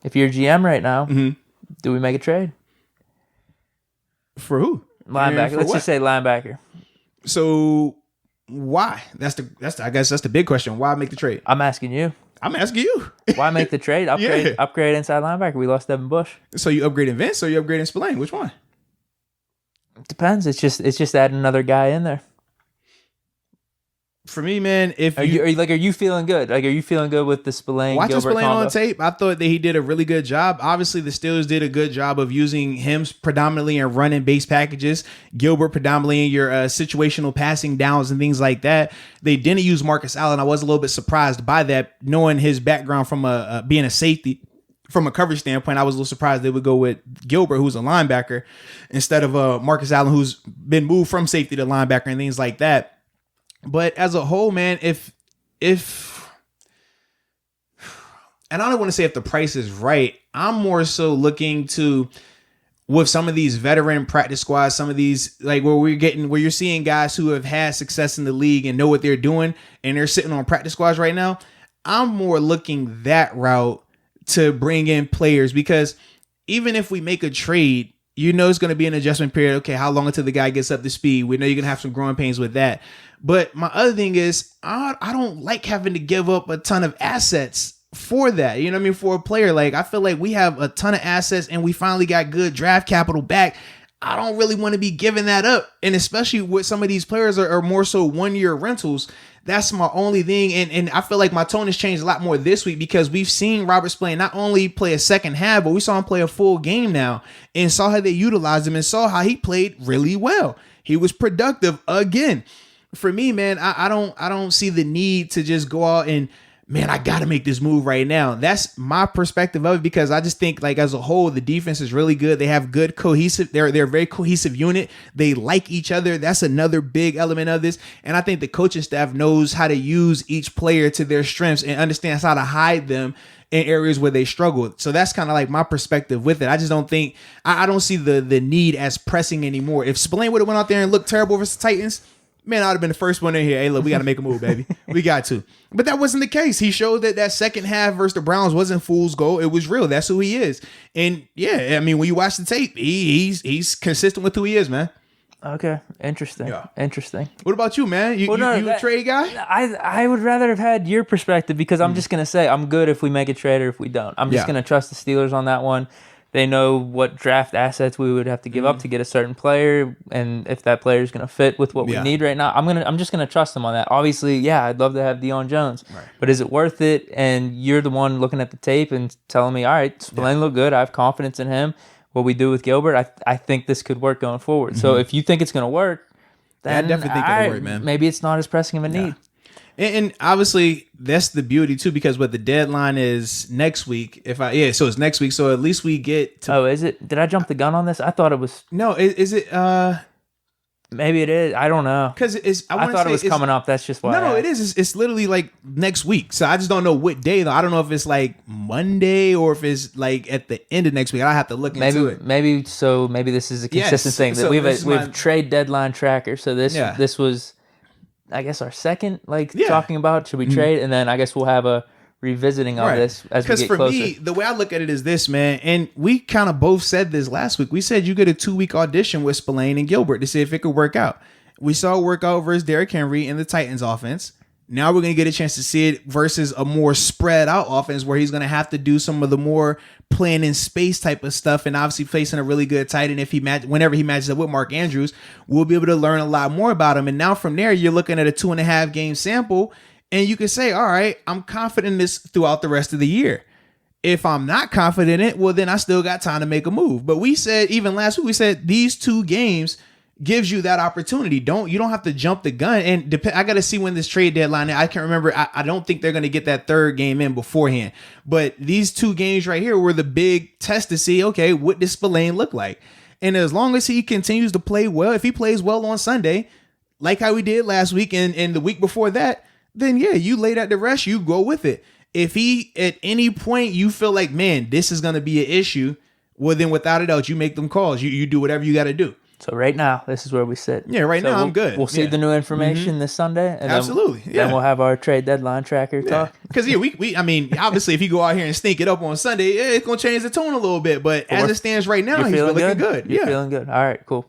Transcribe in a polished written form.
If you're GM right now, do we make a trade? For who? Linebacker. Let's just say linebacker. So why? I guess that's the big question. Why make the trade? I'm asking you. I'm asking you. Why make the trade? Upgrade inside linebacker. We lost Devin Bush. So you upgrading Vince or you upgrading Spillane? Which one? It depends. It's just adding another guy in there. For me, man, are you feeling good? Like, are you feeling good with the Spillane? Watching Gilbert Spillane combo? on tape, I thought that he did a really good job. Obviously, the Steelers did a good job of using him predominantly in running base packages. Gilbert predominantly in your situational passing downs and things like that. They didn't use Marcus Allen. I was a little bit surprised by that, knowing his background from being a safety. From a coverage standpoint, I was a little surprised they would go with Gilbert, who's a linebacker, instead of Marcus Allen, who's been moved from safety to linebacker and things like that. But as a whole, man, if and I don't want to say if the price is right, I'm more so looking to, with some of these veteran practice squads, some of these like where you're seeing guys who have had success in the league and know what they're doing and they're sitting on practice squads right now. I'm more looking that route to bring in players, because even if we make a trade, you know it's going to be an adjustment period. Okay, how long until the guy gets up to speed? We know you're going to have some growing pains with that. But my other thing is, I don't like having to give up a ton of assets for that. You know what I mean? For a player, like, I feel like we have a ton of assets and we finally got good draft capital back. I don't really want to be giving that up. And especially with some of these players are more so 1-year rentals. That's my only thing. And I feel like my tone has changed a lot more this week because we've seen Robert Spillane not only play a second half, but we saw him play a full game now and saw how they utilized him and saw how he played really well. He was productive again. For me, man, I don't see the need to just go out and, man, I got to make this move right now. That's my perspective of it, because I just think, like, as a whole, the defense is really good. They have good cohesive. They're a very cohesive unit. They like each other. That's another big element of this. And I think the coaching staff knows how to use each player to their strengths and understands how to hide them in areas where they struggle. So that's kind of like my perspective with it. I just don't think, I don't see the need as pressing anymore. If Spillane would have went out there and looked terrible versus the Titans, man, I would have been the first one in here. Hey, look, we got to make a move, baby. We got to. But that wasn't the case. He showed that second half versus the Browns wasn't fool's gold. It was real. That's who he is. And yeah, I mean, when you watch the tape, he's consistent with who he is, man. Okay, interesting. Yeah. Interesting. What about you, man? You a trade guy? I would rather have had your perspective, because I'm just going to say I'm good if we make a trade or if we don't. I'm just going to trust the Steelers on that one. They know what draft assets we would have to give up to get a certain player, and if that player is going to fit with what we need right now, I'm just going to trust them on that. Obviously, yeah, I'd love to have Deion Jones, but is it worth it? And you're the one looking at the tape and telling me, all right, Spillane looked good. I have confidence in him. What we do with Gilbert, I think this could work going forward. Mm-hmm. So if you think it's going to work, then I definitely think it'll work, man. Maybe it's not as pressing of a need. And obviously that's the beauty too, because what the deadline is next week. So it's next week. So at least we get to. Oh, is it? Did I jump the gun on this? I thought it was. No, is it? Maybe it is. I don't know. Because I thought it was coming up. That's just why. No, it is. It's literally like next week. So I just don't know what day though. I don't know if it's like Monday or if it's like at the end of next week. I have to look into it. Maybe this is a consistent thing that we have trade deadline tracker. So this was, I guess, our second talking about should we trade, and then I guess we'll have a revisiting of this as we get closer. Because for me, the way I look at it is this, man, and we kind of both said this last week. We said you get a 2-week audition with Spillane and Gilbert to see if it could work out. We saw it work out versus Derrick Henry in the Titans offense. Now we're going to get a chance to see it versus a more spread out offense where he's going to have to do some of the more playing in space type of stuff, and obviously facing a really good tight end whenever he matches up with Mark Andrews, we'll be able to learn a lot more about him. And now from there, you're looking at a 2.5 game sample, and you can say, all right, I'm confident in this throughout the rest of the year. If I'm not confident in it, well, then I still got time to make a move. But we said, even last week, we said these 2 games gives you that opportunity. You don't have to jump the gun. And I got to see when this trade deadline, I can't remember. I don't think they're going to get that 3rd game in beforehand. But these 2 games right here were the big test to see, okay, what does Spillane look like? And as long as he continues to play well, if he plays well on Sunday, like how we did last week and the week before that, then yeah, you lay that to rest, you go with it. If he, at any point, you feel like, man, this is going to be an issue, well, then without a doubt, you make them calls. You do whatever you got to do. So right now, this is where we sit. Yeah, right now I'm good. We'll see the new information this Sunday. And Absolutely. Then we'll have our trade deadline tracker talk. Because, we I mean, obviously, if you go out here and sneak it up on Sunday, it's going to change the tone a little bit. But as it stands right now, he's been looking good. You're feeling good. All right, cool.